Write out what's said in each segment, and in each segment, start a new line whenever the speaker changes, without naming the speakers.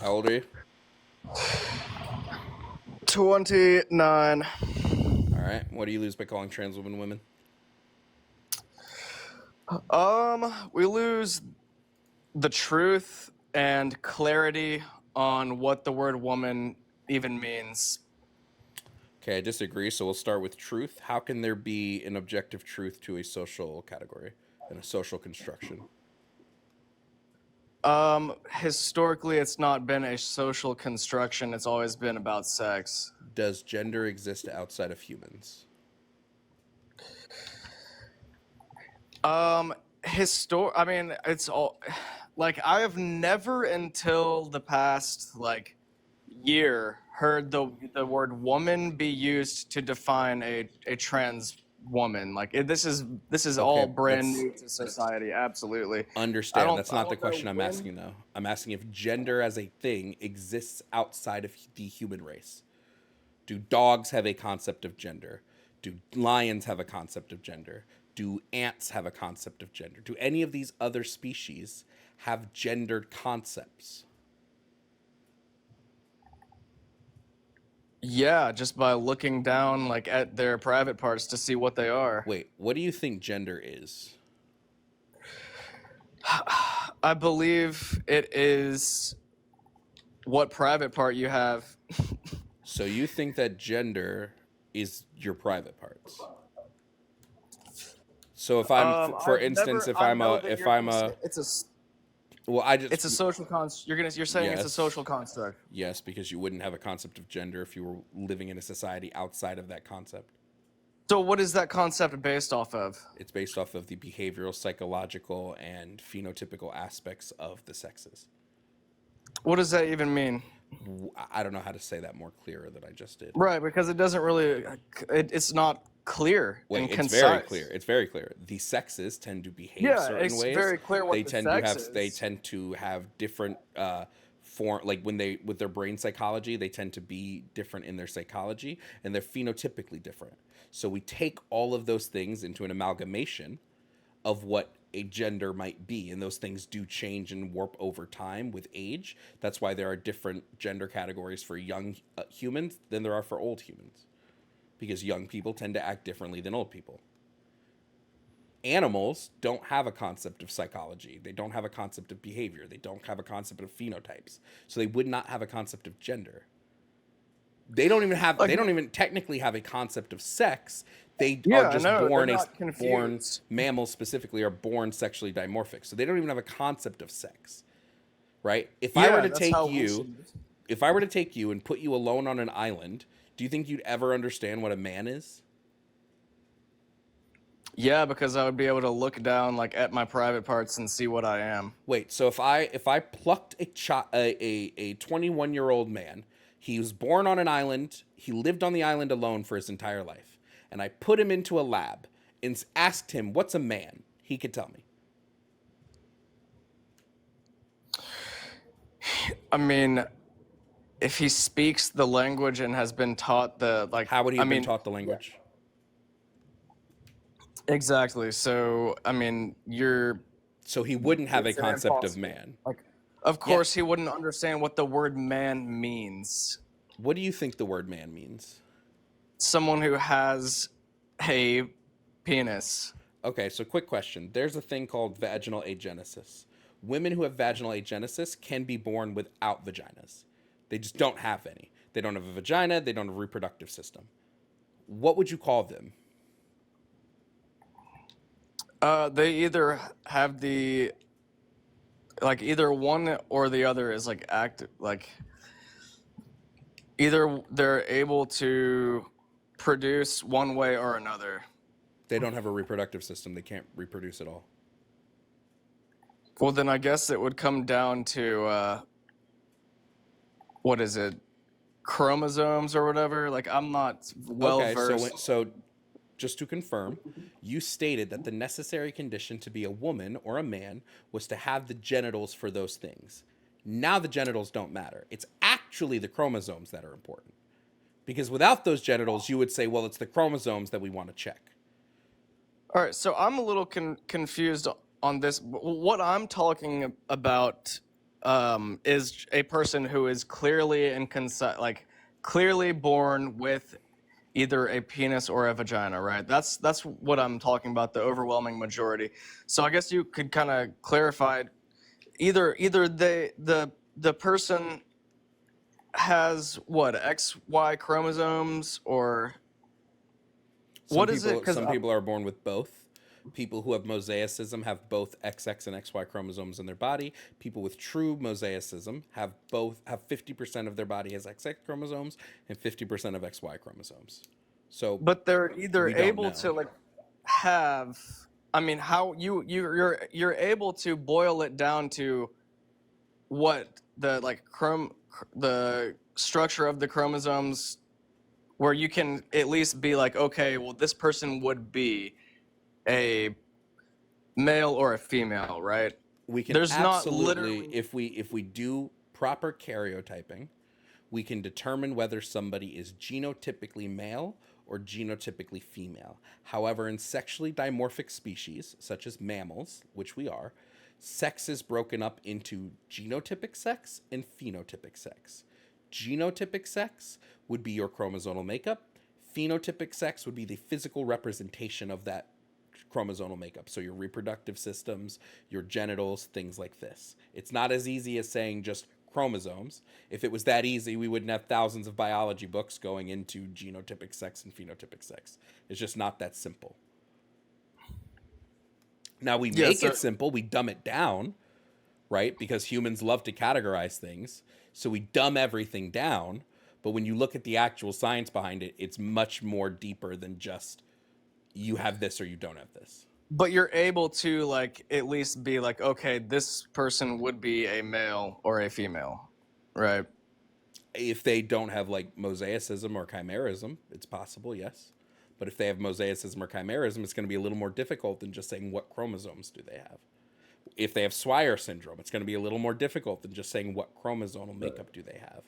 How old are you?
29.
All right. What do you lose by calling trans women women?
We lose the truth and clarity on what the word woman even means.
Okay, I disagree. So we'll start with truth. How can there be an objective truth to a social category and a social construction?
Historically, it's not been a social construction. It's always been about sex.
Does gender exist outside of humans?
I mean, it's all like I have never until the past year heard the word woman be used to define a trans woman. This is all
Okay,
brand new to society. Absolutely.
understand. That's
I
not the
don't know
question I'm
when.
asking, though. I'm asking if gender as a thing exists outside of the human race. Do dogs have a concept of gender? Do lions have a concept of gender? Do ants have a concept of gender? Do any of these other species have gendered concepts?
Yeah, just by looking down at their private parts to see what they are.
Wait, what do you think gender is?
I believe it is what private part you have.
So you think that gender is your private parts? So if I'm, for instance, if
I
I'm
know
a,
that
if
you're
I'm
gonna say
a,
it's
well, I just,
a social you're saying it's a
yes,
social construct.
yes, because you wouldn't have a concept of gender if you were living in a society outside of that concept.
So what is that concept based off of?
It's based off of the behavioral, psychological, and phenotypical aspects of the sexes.
What does that even mean?
I don't know how to say that more clearer than I just did.
Right, because it doesn't really it's not clear
Wait,
and
it's very
concise.
clear. It's very clear. The sexes tend to behave
Yeah,
certain
it's
ways.
very clear what
They
the
tend to
sex
have. They
is.
tend to have different form. Like when they with their brain psychology, they tend to be different in their psychology, and they're phenotypically different. So we take all of those things into an amalgamation of what a gender might be, and those things do change and warp over time with age. That's why there are different gender categories for young humans than there are for old humans, because young people tend to act differently than old people. Animals don't have a concept of psychology. They don't have a concept of behavior. They don't have a concept of phenotypes. So they would not have a concept of gender. They don't even technically have a concept of sex. They
Yeah,
are
I
just
know. They're
born
not confused.
mammals specifically are born sexually dimorphic. So they don't even have a concept of sex. Right?
Yeah, that's how we should.
If I were to take you and put you alone on an island, do you think you'd ever understand what a man is?
Yeah, because I would be able to look down at my private parts and see what I am.
Wait, so if I plucked a 21-year-old man, he was born on an island, he lived on the island alone for his entire life, and I put him into a lab and asked him what's a man, he could tell me.
I mean, if he speaks the language and has been taught
How would he have been
mean,
taught the language?
exactly. So, I mean,
So he wouldn't have a
it's an
concept of
impossible.
man.
Of course, he wouldn't understand what the word man means.
What do you think the word man means?
Someone who has a penis.
Okay, so quick question. There's a thing called vaginal agenesis. Women who have vaginal agenesis can be born without vaginas. They just don't have any. They don't have a vagina, they don't have a reproductive system. What would you call them?
They either have either one or the other is active. Either they're able to produce one way or another.
They don't have a reproductive system. They can't reproduce at all.
Well, then I guess it would come down to what is it, chromosomes or whatever. I'm not well
Okay,
versed.
so just to confirm, you stated that the necessary condition to be a woman or a man was to have the genitals for those things. Now the genitals don't matter. It's actually the chromosomes that are important. Because without those genitals, you would say, well, it's the chromosomes that we want to check.
All right, so I'm a little confused on this. What I'm talking about is a person who is clearly and like clearly born with either a penis or a vagina, right? That's what I'm talking about, the overwhelming majority. So I guess you could kind of clarify either the person has what, XY chromosomes, or what is it? Because
Some people are born with both. People who have mosaicism have both XX and XY chromosomes in their body. People with true mosaicism have 50% of their body has XX chromosomes and 50% of XY chromosomes. So
but they're either
we don't
able
know.
to like have, I mean, how you're able to boil it down to what the like the structure of the chromosomes, where you can at least be like, okay, well, this person would be a male or a female, right?
We can
There's not
absolutely,
literally.
if we do proper karyotyping, we can determine whether somebody is genotypically male or genotypically female. However, in sexually dimorphic species, such as mammals, which we are, sex is broken up into genotypic sex and phenotypic sex. Genotypic sex would be your chromosomal makeup. Phenotypic sex would be the physical representation of that chromosomal makeup. So your reproductive systems, your genitals, things like this. It's not as easy as saying just chromosomes. If it was that easy, we wouldn't have thousands of biology books going into genotypic sex and phenotypic sex. It's just not that simple. Now we make it simple, we dumb it down, right? Because humans love to categorize things. So we dumb everything down. But when you look at the actual science behind it, it's much more deeper than just you have this or you don't have this.
But you're able to like at least be like, okay, this person would be a male or a female, right?
If they don't have like mosaicism or chimerism, it's possible, yes. But if they have mosaicism or chimerism, it's going to be a little more difficult than just saying what chromosomes do they have. If they have Swyer syndrome, it's going to be a little more difficult than just saying what chromosomal makeup do they have.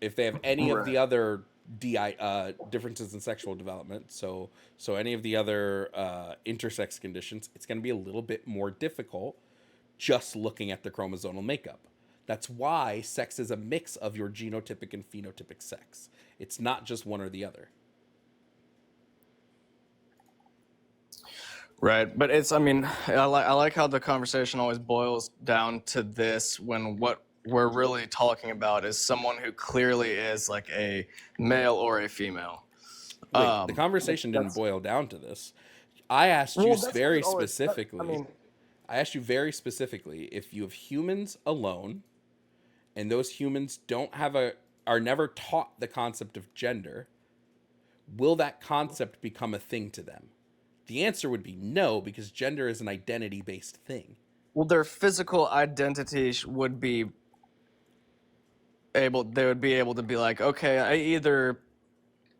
If they have any of the other differences in sexual development, so any of the other intersex conditions, it's going to be a little bit more difficult just looking at the chromosomal makeup. That's why sex is a mix of your genotypic and phenotypic sex. It's not just one or the other.
Right, but it's, I mean, I like how the conversation always boils down to this, when what we're really talking about is someone who clearly is like a male or a female.
Wait, the conversation didn't boil down to this. I asked you very specifically. I asked you very specifically if you have humans alone, and those humans are never taught the concept of gender, will that concept become a thing to them? The answer would be no, because gender is an identity-based thing.
Well, their physical identity would be able. They would be able to be like, okay, I either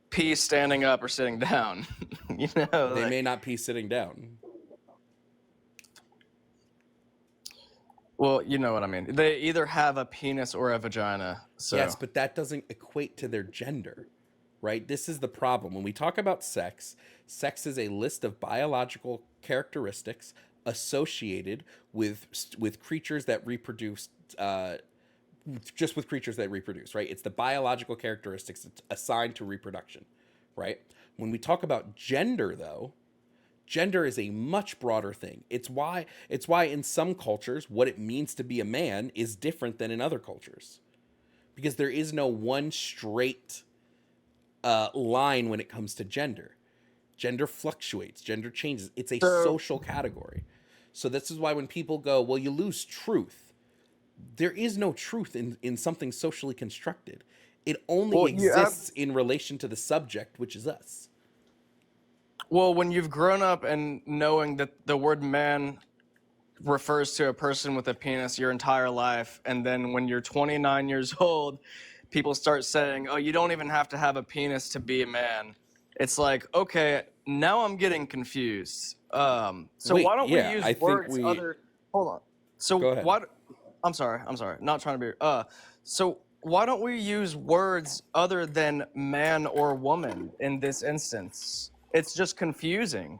pee standing up or sitting down. You know,
they may not pee sitting down.
Well, you know what I mean. They either have a penis or a vagina. So.
Yes, but that doesn't equate to their gender, right? This is the problem. When we talk about sex, sex is a list of biological characteristics associated with creatures that reproduce, just with creatures that reproduce, right? It's the biological characteristics assigned to reproduction, right? When we talk about gender, though, gender is a much broader thing. It's why in some cultures what it means to be a man is different than in other cultures, because there is no one straight line when it comes to gender. Gender fluctuates, gender changes. It's a social category. So this is why when people go, well, you lose truth, there is no truth in something socially constructed. It only exists in relation to the subject, which is us.
Well, when you've grown up and knowing that the word man refers to a person with a penis your entire life, and then when you're 29 years old, people start saying, oh, you don't even have to have a penis to be a man. It's like, okay, now I'm getting confused. So
wait,
why don't we use words
other...
Hold on. So
go ahead.
I'm sorry. Not trying to be... So why don't we use words other than man or woman in this instance? It's just confusing.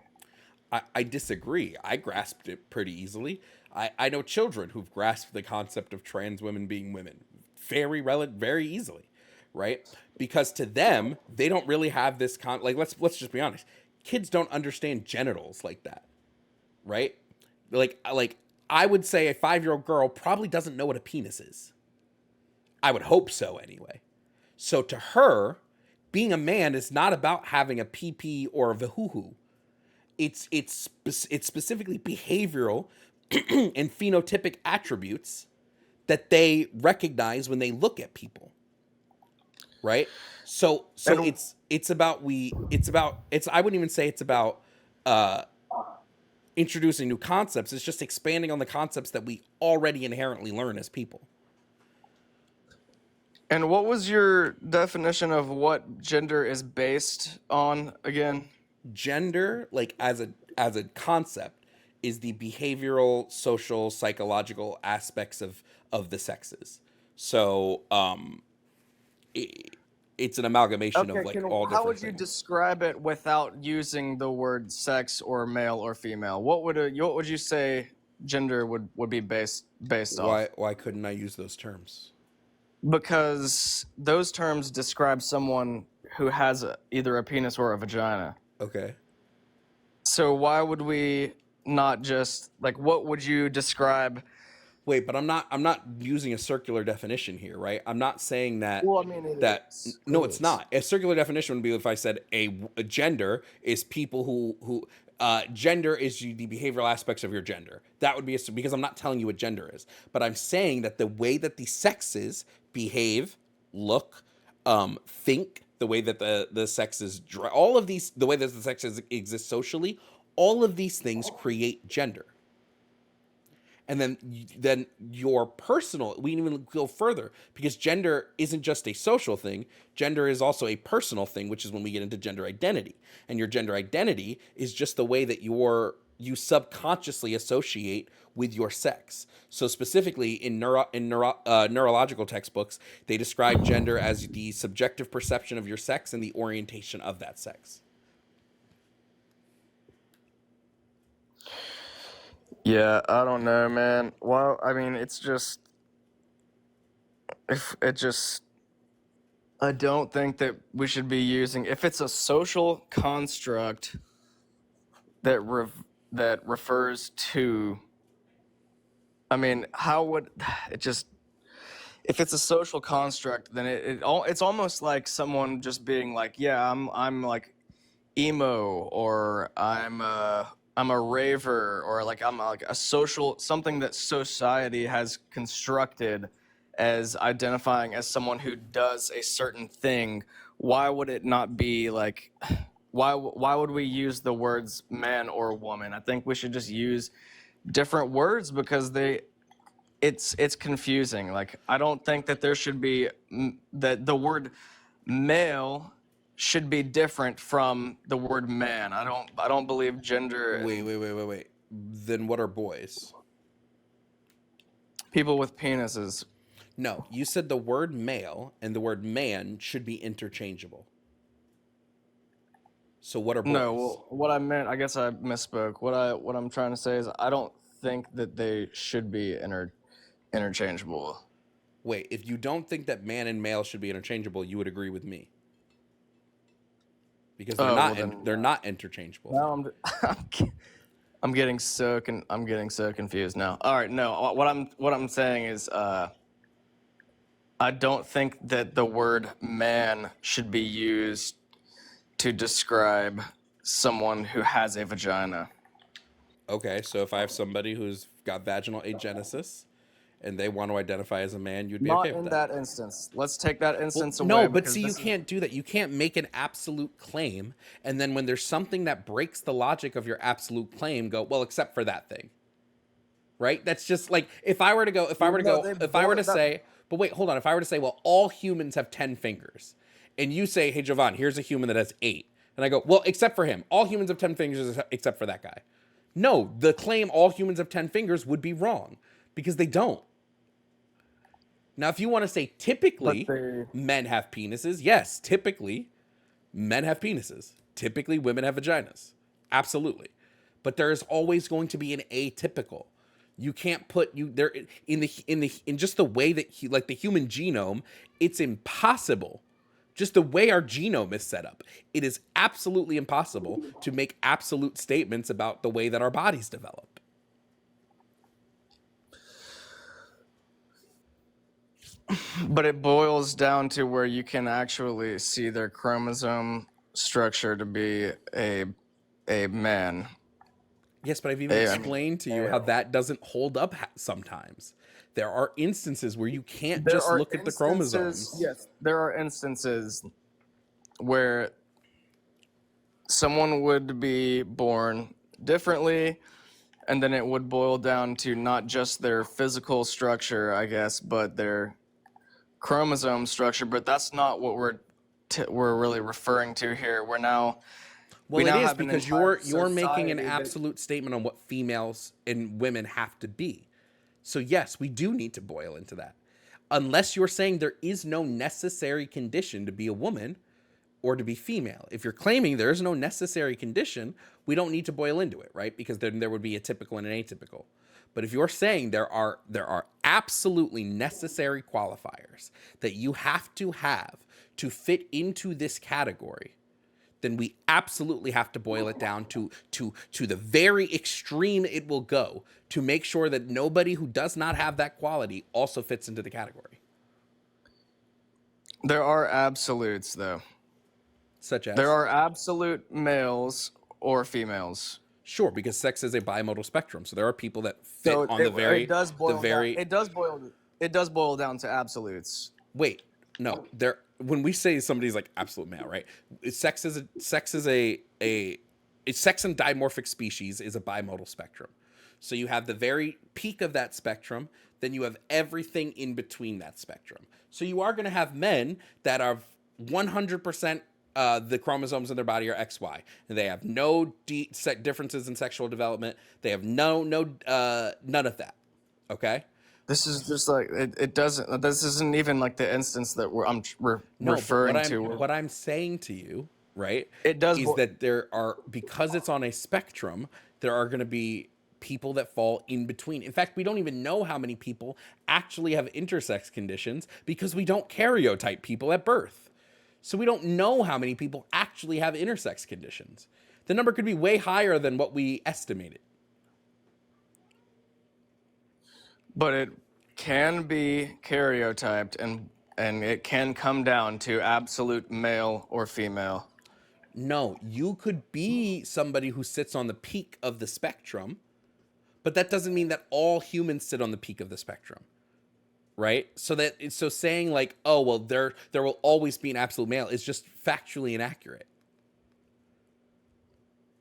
I disagree. I grasped it pretty easily. I know children who've grasped the concept of trans women being women very easily, right? Because to them, they don't really have this like let's just be honest. Kids don't understand genitals like that, right? Like I would say a 5-year-old girl probably doesn't know what a penis is. I would hope so anyway. So to her, being a man is not about having a PP or a vahoo. It's specifically behavioral and phenotypic attributes that they recognize when they look at people, right? So
And
it's about it's I wouldn't even say it's about uh introducing new concepts. It's just expanding on the concepts that we already inherently learn as people.
and what was your definition of what gender is based on again?
Gender, like as a concept, is the behavioral, social, psychological aspects of the sexes. So it, it's an amalgamation of
Okay,
like
can
all
how
different
would you
things.
describe it without using the word sex or male or female? What would you say gender would be based off?
Why couldn't I use those terms?
Because those terms describe someone who has either a penis or a vagina.
Okay.
So why would we not just like what would you describe?
Wait, but I'm not using a circular definition here, right? I'm not saying that
Well, I mean, it is.
no, it's not. A circular definition would be if I said a gender is people who gender is the behavioral aspects of your gender. That would be because I'm not telling you what gender is, but I'm saying that the way that the sexes behave, look, think, the way that the sexes, all of these, the way that the sexes exist socially, all of these things create gender. And then your personal, we can even go further because gender isn't just a social thing. Gender is also a personal thing, which is when we get into gender identity. And your gender identity is just the way that you subconsciously associate with your sex. So specifically neurological textbooks, they describe gender as the subjective perception of your sex and the orientation of that sex.
Yeah, I don't know, man. Well, I mean, it's just if it just I don't think that we should be using if it's a social construct that that refers to. I mean, how would it just if it's a social construct, then it's almost like someone just being like, yeah, I'm like emo or I'm a raver or like I'm like a social something that society has constructed as identifying as someone who does a certain thing. Why would it not be like why would we use the words man or woman? I think we should just use different words because it's confusing. Like I don't think that there should be that the word male should be different from the word man. I don't believe gender
Wait,
and
wait. Then what are boys?
people with penises.
No, you said the word male and the word man should be interchangeable. So what are boys?
No, well, what I meant, I guess I misspoke. What I'm trying to say is I don't think that they should be interchangeable.
Wait, if you don't think that man and male should be interchangeable, you would agree with me because
Oh, well then
they're not interchangeable.
now I'm getting so confused now. All right, no, what I'm saying is I don't think that the word man should be used to describe someone who has a vagina.
Okay, so if I have somebody who's got vaginal agenesis and they want to identify as a man, you'd be okay
Not
with
in
that.
that instance. Let's take that
Well,
instance away
no, but
because
see, you
this is
can't do that. You can't make an absolute claim, and then when there's something that breaks the logic of your absolute claim, go, well, except for that thing, right? That's just like if I were to go,
no, they
if I were to
both that
say, but wait, hold on. If I were to say, well, all humans have 10 fingers, and you say, hey, Jovan, here's a human that has 8, and I go, well, except for him, all humans have 10 fingers except for that guy. No, the claim all humans have 10 fingers would be wrong because they don't. Now, if you want to say
but
typically
they
men have penises, yes, typically men have penises. Typically women have vaginas. Absolutely. but there is always going to be an atypical. You can't put you there in just the way that like the human genome, it's impossible. Just the way our genome is set up, it is absolutely impossible to make absolute statements about the way that our bodies develop.
But it boils down to where you can actually see their chromosome structure to be a man.
Yes, but I've even
A,
explained to you how that doesn't hold up sometimes. There are instances where you can't
there
just
are
look at the
instances,
chromosomes.
yes, there are instances where someone would be born differently, and then it would boil down to not just their physical structure, I guess, but their chromosome structure. But that's not what we're really referring to here.
Well,
We
it
now
is
have an
because
entire
you're making an
society that-
absolute statement on what females and women have to be. So yes, we do need to boil into that. Unless you're saying there is no necessary condition to be a woman or to be female. If you're claiming there is no necessary condition, we don't need to boil into it, right? Because then there would be a typical and an atypical. But if you're saying there are absolutely necessary qualifiers that you have to fit into this category, then we absolutely have to boil it down to the very extreme it will go to make sure that nobody who does not have that quality also fits into the category.
There are absolutes, though.
Such as?
There are absolute males or females.
Sure, because sex is a bimodal spectrum. So there are people that fit
So
on
it does boil
very
down, it does boil down to absolutes.
Wait, no. There when we say somebody's like absolute male, right? Sex and dimorphic species is a bimodal spectrum. So you have the very peak of that spectrum, then you have everything in between that spectrum. So you are going to have men that are 100% the chromosomes in their body are XY, and they have no differences in sexual development. They have none of that. Okay.
This is just like it doesn't. This isn't even like the instance that we're
No,
referring
but
to.
what I'm saying to you, right,
It does
is that there are, because it's on a spectrum, there are going to be people that fall in between. In fact, we don't even know how many people actually have intersex conditions because we don't karyotype people at birth. So we don't know how many people actually have intersex conditions. The number could be way higher than what we estimated.
But it can be karyotyped, and it can come down to absolute male or female.
No, you could be somebody who sits on the peak of the spectrum, but that doesn't mean that all humans sit on the peak of the spectrum. Right? So saying like, oh, well, there will always be an absolute male is just factually inaccurate.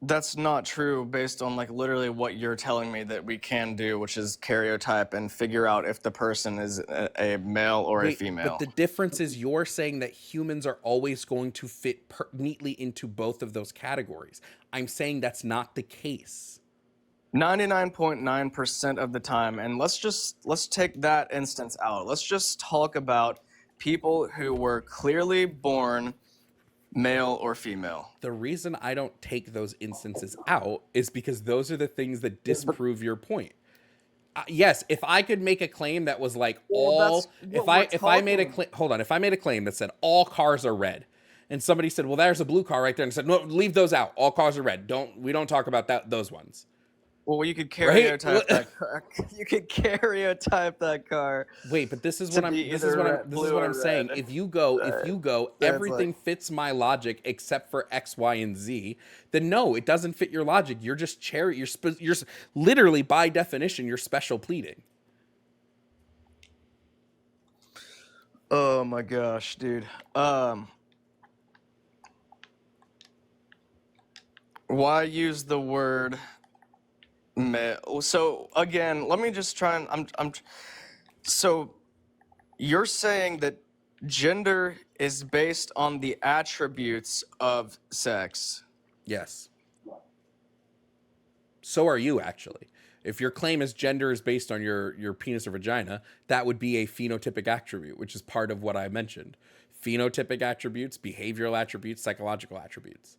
That's not true based on like literally what you're telling me that we can do, which is karyotype and figure out if the person is a male or a female.
But the difference is you're saying that humans are always going to fit neatly into both of those categories. I'm saying that's not the case.
99.9% of the time, and let's take that instance out. Let's just talk about people who were clearly born male or female.
The reason I don't take those instances out is because those are the things that disprove your point. Yes, if I could make a claim that was like if I made a claim that said all cars are red, and somebody said, well, there's a blue car right there, and said, no, leave those out. All cars are red. We don't talk about those ones.
Well, you could karyotype that car. You could karyotype that car.
Wait, but this is what I'm saying. If you go, everything fits my logic except for X, Y, and Z. Then no, it doesn't fit your logic. You're just you're literally by definition you're special pleading.
Oh my gosh, dude. Why use the word? So again, let me just try and so you're saying that gender is based on the attributes of sex.
Yes. So are you actually. If your claim is gender is based on your penis or vagina, that would be a phenotypic attribute, which is part of what I mentioned. Phenotypic attributes, behavioral attributes, psychological attributes.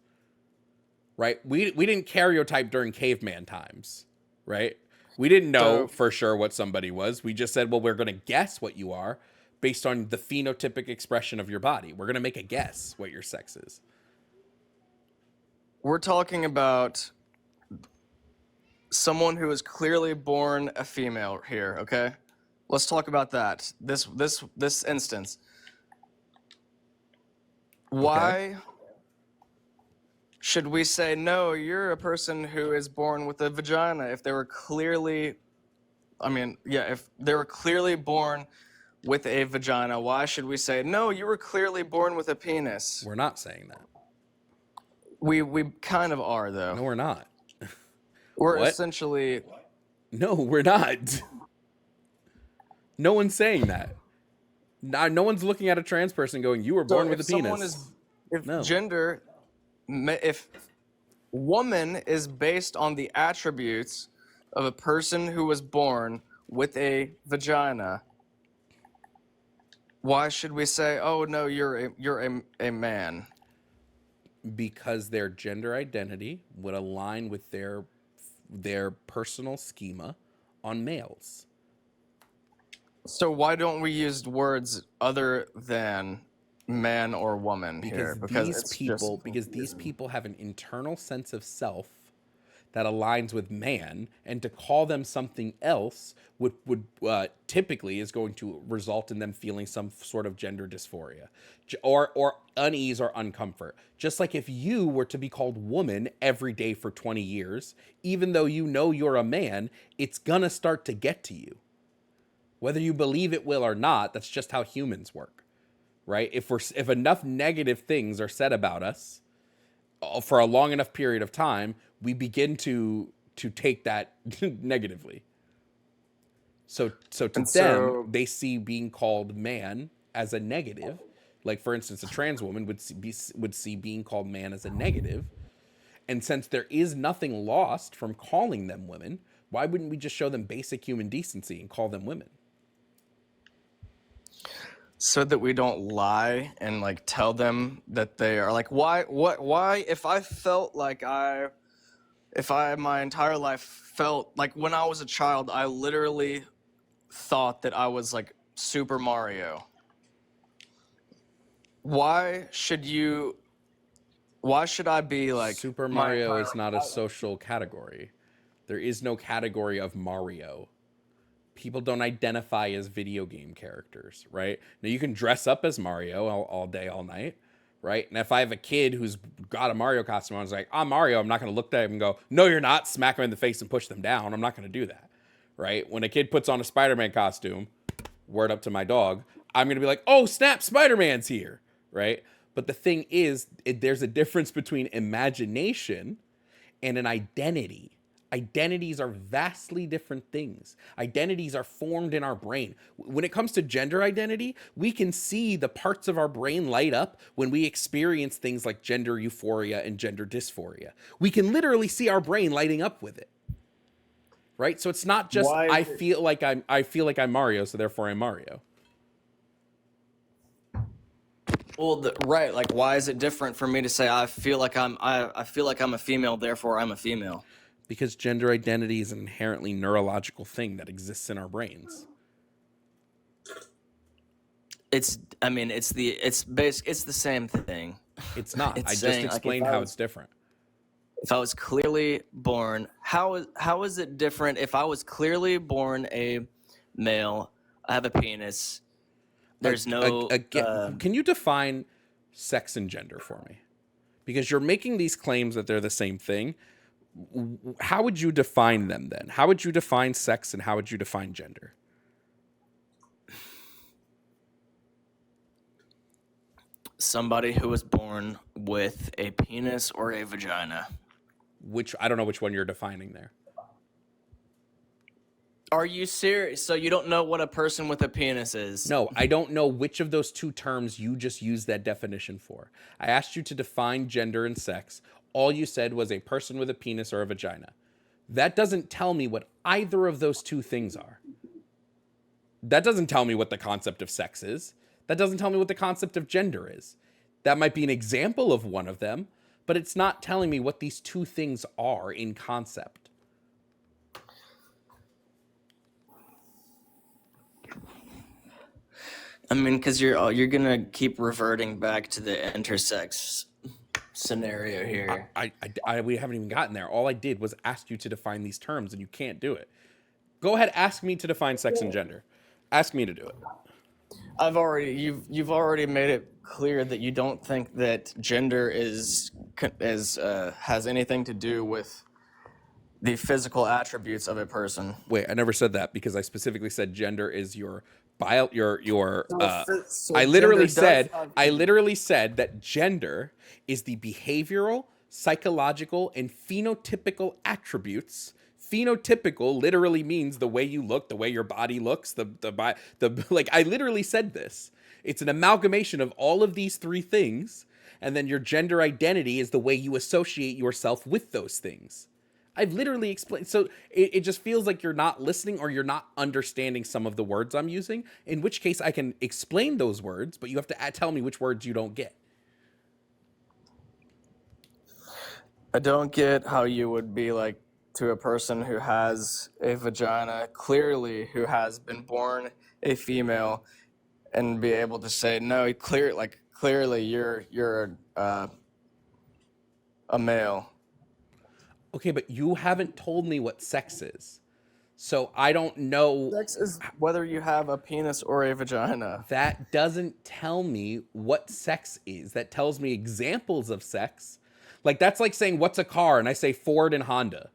right? We didn't karyotype during caveman times, right? We didn't know
So
for sure what somebody was. We just said, well, we're going to guess what you are based on the phenotypic expression of your body. We're going to make a guess what your sex is.
we're talking about someone who is clearly born a female here, okay? Let's talk about that. This instance. Why should we say no, you're a person who is born with a vagina if they were clearly if they were clearly born with a vagina, why should we say no, you were clearly born with a penis?
We're not saying that.
We kind of are
No,
though.
we're not.
We're
What?
essentially
No, we're not. No one's saying that. No one's looking at a trans person going, you were
so
born with
if
a penis.
someone is if
No.
gender if woman is based on the attributes of a person who was born with a vagina, why should we say, oh no, you're a man?
Because their gender identity would align with their personal schema on males.
So why don't we use words other than man or woman here?
Because these people have an internal sense of self that aligns with man, and to call them something else would typically is going to result in them feeling some sort of gender dysphoria, or unease or uncomfort. Just like if you were to be called woman every day for 20 years, even though you know you're a man, it's gonna start to get to you. Whether you believe it will or not, that's just how humans work, right? If enough negative things are said about us for a long enough period of time, we begin to take that negatively. So to them, they see being called man as a negative. Like for instance, a trans woman would see being called man as a negative. And since there is nothing lost from calling them women, why wouldn't we just show them basic human decency and call them women?
So that we don't lie and like tell them that they are like, why if I felt like if I my entire life felt like when I was a child, I literally thought that I was like Super Mario. Why should I be like
Super Mario is not a social category. There is no category of Mario. People don't identify as video game characters, right? Now you can dress up as Mario all day, all night, right? And if I have a kid who's got a Mario costume on, I was like, I'm Mario, I'm not going to look at him and go, no, you're not, smack him in the face and push them down. I'm not going to do that, right? When a kid puts on a Spider-Man costume, word up to my dog, I'm going to be like, oh, snap, Spider-Man's here, right? But the thing is, there's a difference between imagination and an identity. Identities are vastly different things. Identities are formed in our brain. When it comes to gender identity, we can see the parts of our brain light up when we experience things like gender euphoria and gender dysphoria. We can literally see our brain lighting up with it. Right? So it's not just I feel like I'm Mario, so therefore I'm Mario.
Well, right, like why is it different for me to say I feel like I'm a female, therefore I'm a female?
Because gender identity is an inherently neurological thing that exists in our brains.
It's the same thing.
It's not.
It's
I just
saying,
explained how it's different.
If I was clearly born, how is it different if I was clearly born a male, I have a penis, there's no
can you define sex and gender for me? Because you're making these claims that they're the same thing. How would you define them then? How would you define sex and how would you define gender?
Somebody who was born with a penis or a vagina.
I don't know which one you're defining there.
Are you serious? So you don't know what a person with a penis is?
No, I don't know which of those two terms you just used that definition for. I asked you to define gender and sex. All you said was a person with a penis or a vagina. That doesn't tell me what either of those two things are. That doesn't tell me what the concept of sex is. That doesn't tell me what the concept of gender is. That might be an example of one of them, but it's not telling me what these two things are in concept.
I mean, because you're gonna keep reverting back to the intersex scenario here.
We haven't even gotten there. All I did was ask you to define these terms, and you can't do it. Go ahead, ask me to define sex and gender. Ask me to do it.
You've already made it clear that you don't think that gender has anything to do with the physical attributes of a person.
Wait, I never said that because I specifically said gender is your bio.
So
I literally
gender does
said
have-
I literally said that gender is the behavioral, psychological, and phenotypical attributes. Phenotypical literally means the way you look, the way your body looks, like I literally said this. It's an amalgamation of all of these three things, and then your gender identity is the way you associate yourself with those things. I've literally explained. So it just feels like you're not listening or you're not understanding some of the words I'm using, in which case I can explain those words, but you have to tell me which words you don't get.
I don't get how you would be like to a person who has a vagina, clearly who has been born a female, and be able to say no. Clearly you're a male.
Okay, but you haven't told me what sex is. So I don't know.
Sex is whether you have a penis or a vagina.
That doesn't tell me what sex is. That tells me examples of sex. Like that's like saying what's a car and I say Ford and Honda.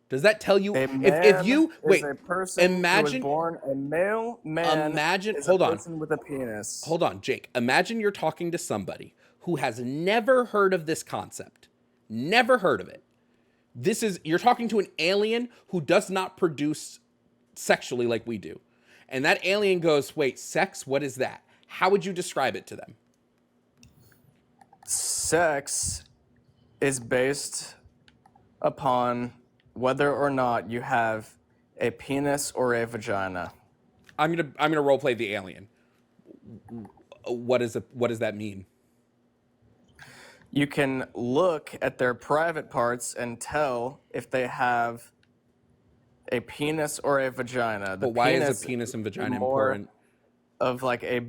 Does that tell you if you wait,
is a person
imagine
who was born a male man
imagine
is
hold
a
on.
person with a penis.
Hold on, Jake. Imagine you're talking to somebody who has never heard of this concept. Never heard of it. You're talking to an alien who does not produce sexually like we do. And that alien goes, "Wait, sex? What is that?" How would you describe it to them?
Sex is based upon whether or not you have a penis or a vagina.
I'm gonna role play the alien. What does that mean?
You can look at their private parts and tell if they have a penis or a vagina.
But why is a penis and vagina important?
Of like a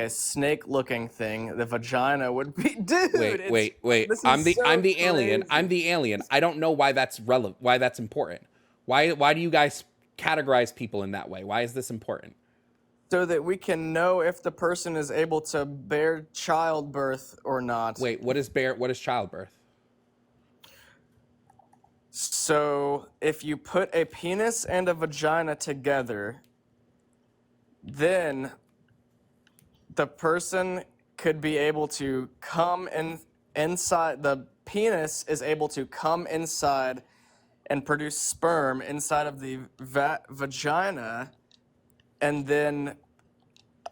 snake-looking thing. The vagina would be, dude.
Wait. I'm the alien. I'm the alien. I don't know why that's relevant. Why that's important. Why do you guys categorize people in that way? Why is this important?
So that we can know if the person is able to bear childbirth or not.
Wait, what is childbirth?
So if you put a penis and a vagina together, then the person could be able to come inside. The penis is able to come inside and produce sperm inside of the vagina, and then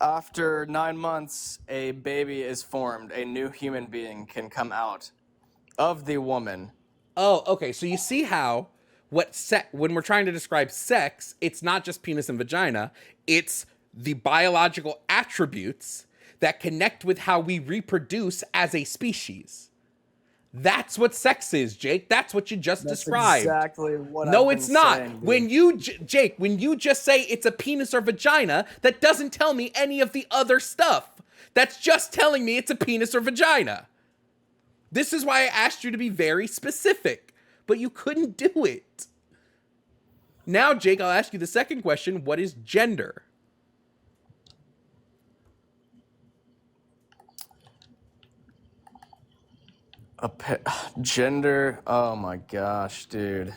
after 9 months, a baby is formed. A new human being can come out of the woman.
Oh, okay. So you see how when we're trying to describe sex, it's not just penis and vagina, it's the biological attributes that connect with how we reproduce as a species. That's what sex is, Jake. That's what you just described.
Exactly what
No,
I've
it's
been
not.
saying,
When you, Jake, when you just say it's a penis or vagina, that doesn't tell me any of the other stuff. That's just telling me it's a penis or vagina. This is why I asked you to be very specific, but you couldn't do it. Now, Jake, I'll ask you the second question. What is gender?
Gender. Oh my gosh, dude.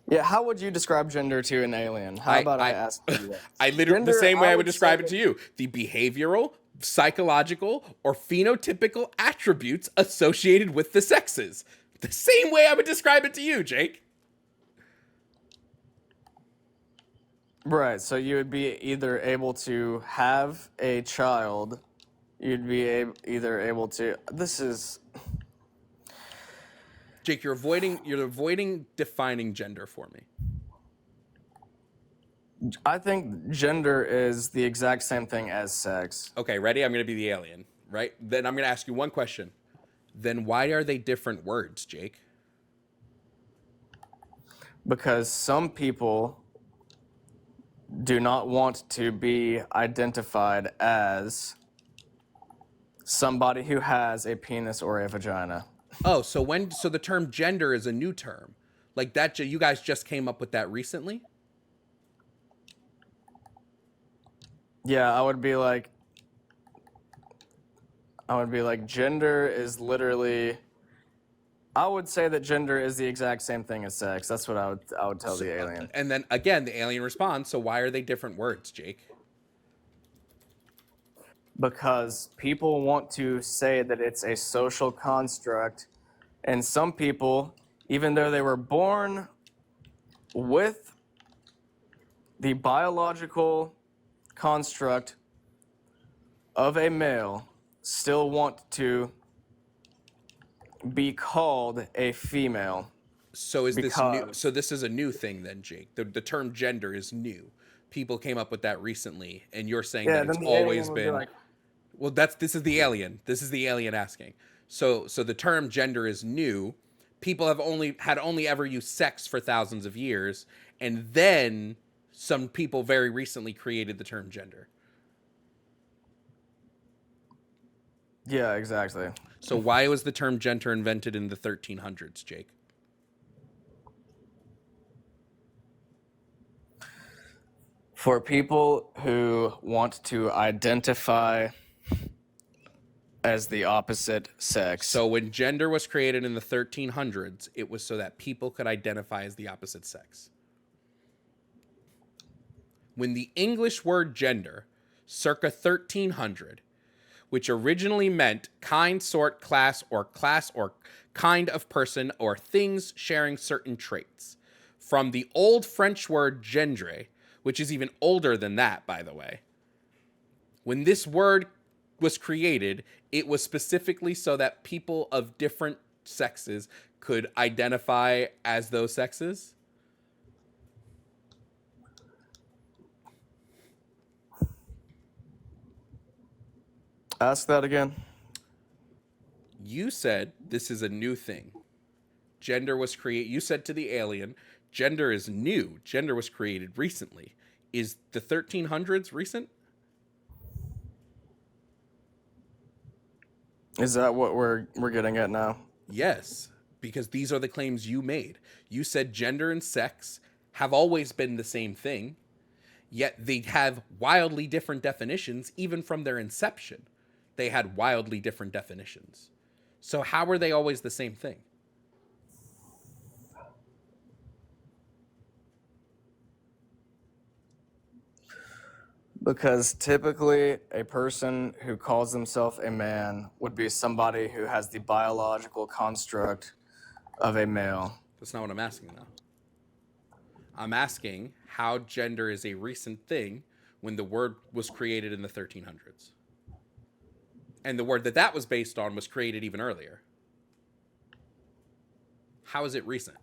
Yeah, how would you describe gender to an alien? How about I ask you that?
I literally the same way I would describe it to you. The behavioral, psychological, or phenotypical attributes associated with the sexes. The same way I would describe it to you, Jake.
Right, so you would be either able to have a child, you'd be either able to. This is.
Jake, you're avoiding defining gender for me.
I think gender is the exact same thing as sex.
Okay, ready? I'm going to be the alien, right? Then I'm going to ask you one question. Then why are they different words, Jake?
Because some people do not want to be identified as somebody who has a penis or a vagina.
Oh, so the term gender is a new term. Like that you guys just came up with that recently?
Yeah, I would be like gender is literally, I would say that gender is the exact same thing as sex. That's what I would tell the alien.
And then again, the alien responds, so why are they different words, Jake?
Because people want to say that it's a social construct, and some people, even though they were born with the biological construct of a male, still want to be called a female.
So is this new? So this is a new thing then, Jake. The term gender is new. People came up with that recently, and you're saying that it's always been. Well, this is the alien. This is the alien asking. So the term gender is new. People have only ever used sex for thousands of years, and then some people very recently created the term gender.
Yeah, exactly.
So why was the term gender invented in the 1300s, Jake?
For people who want to identify as the opposite sex.
So when gender was created in the 1300s, it was so that people could identify as the opposite sex. When the English word gender, circa 1300, which originally meant kind, sort, class or kind of person or things sharing certain traits, from the old French word gendre, which is even older than that, by the way. When this word was created, it was specifically so that people of different sexes could identify as those sexes.
Ask that again.
You said this is a new thing. Gender was created. You said to the alien, gender is new. Gender was created recently. Is the 1300s recent?
Is that what we're getting at now?
Yes, because these are the claims you made. You said gender and sex have always been the same thing, yet they have wildly different definitions even from their inception. They had wildly different definitions. So how were they always the same thing?
Because typically a person who calls themselves a man would be somebody who has the biological construct of a male.
That's not what I'm asking, though. I'm asking how gender is a recent thing when the word was created in the 1300s. And the word that was based on was created even earlier. How is it recent?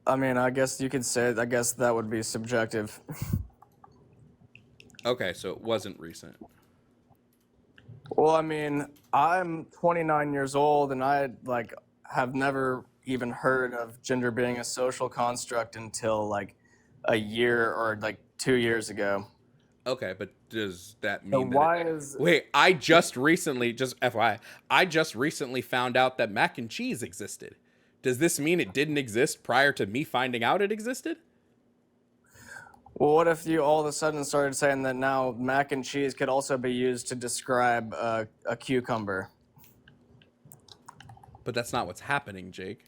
I mean, I guess you could say, I guess that would be subjective.
Okay, so it wasn't recent.
Well, I mean, I'm 29 years old and I have never even heard of gender being a social construct until a year or 2 years ago.
Okay, but does that mean
So why is...
Wait, I just recently, just FYI, I just recently found out that mac and cheese existed. Does this mean it didn't exist prior to me finding out it existed?
Well, what if you all of a sudden started saying that now mac and cheese could also be used to describe a cucumber?
But that's not what's happening, Jake.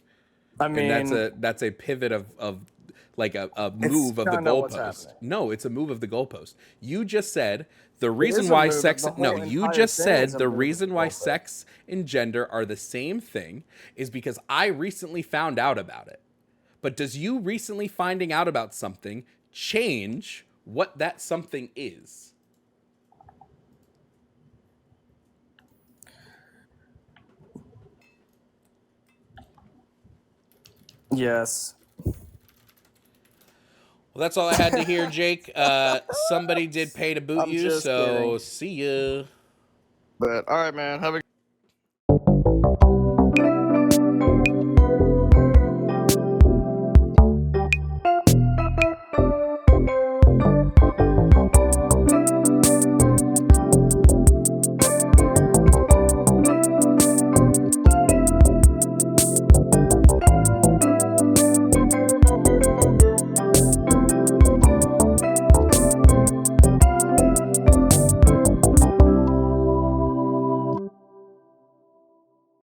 I mean,
and that's a pivot of like a move of the goalpost. No, it's a move of the goalpost. You just said the reason why sex. No, you just said the reason why sex and gender are the same thing is because I recently found out about it. But does you recently finding out about something change what that something is?
Yes.
Well, that's all I had to hear, Jake. Somebody did pay to boot you, so kidding. See ya.
But all right, man. Have a